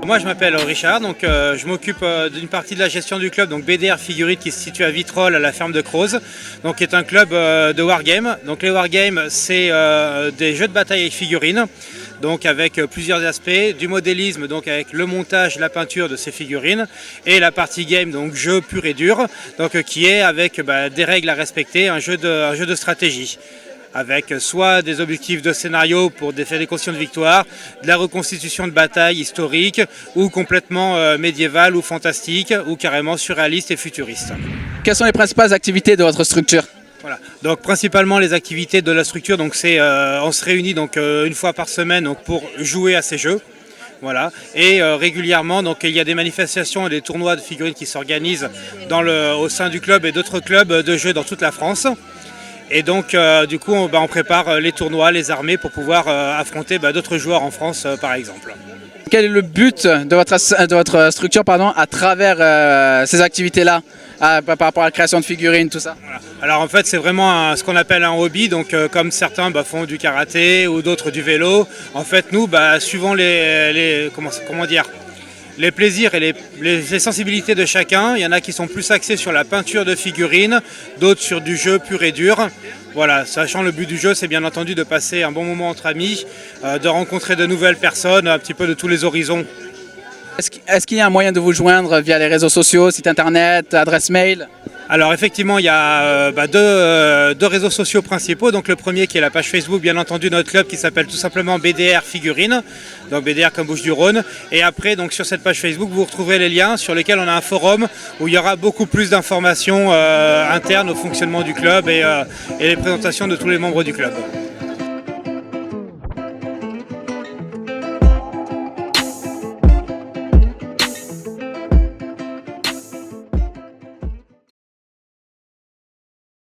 Moi je m'appelle Richard, donc je m'occupe d'une partie de la gestion du club, donc BDR Figurines qui se situe à Vitrolles à la ferme de Croze, donc qui est un club de wargame. Donc les wargames c'est des jeux de bataille avec figurines, donc avec plusieurs aspects, du modélisme, donc avec le montage, la peinture de ces figurines, et la partie game, donc jeu pur et dur, donc qui est avec des règles à respecter, un jeu de stratégie, avec soit des objectifs de scénario pour faire des conditions de victoire, de la reconstitution de bataille historique, ou complètement médiévale ou fantastique, ou carrément surréaliste et futuriste. Quelles sont les principales activités de votre structure? Voilà. Donc principalement les activités de la structure, donc on se réunit donc une fois par semaine donc, pour jouer à ces jeux. Voilà. Et régulièrement, donc, il y a des manifestations et des tournois de figurines qui s'organisent au sein du club et d'autres clubs de jeux dans toute la France. Et donc, du coup, on prépare les tournois, les armées pour pouvoir affronter d'autres joueurs en France, par exemple. Quel est le but de votre structure à travers ces activités-là, par rapport à la création de figurines, tout ça? Voilà. Alors en fait, c'est vraiment ce qu'on appelle un hobby. Donc, comme certains font du karaté ou d'autres du vélo, en fait, nous, suivant les plaisirs et les sensibilités de chacun. Il y en a qui sont plus axés sur la peinture de figurines, d'autres sur du jeu pur et dur. Voilà, sachant le but du jeu, c'est bien entendu de passer un bon moment entre amis, de rencontrer de nouvelles personnes, un petit peu de tous les horizons. Est-ce qu'il y a un moyen de vous joindre via les réseaux sociaux, site internet, adresse mail? Alors effectivement, il y a deux réseaux sociaux principaux. Donc le premier qui est la page Facebook, bien entendu, notre club qui s'appelle tout simplement BDR Figurines, donc BDR comme Bouches-du-Rhône. Et après, donc sur cette page Facebook, vous retrouverez les liens sur lesquels on a un forum où il y aura beaucoup plus d'informations internes au fonctionnement du club et les présentations de tous les membres du club.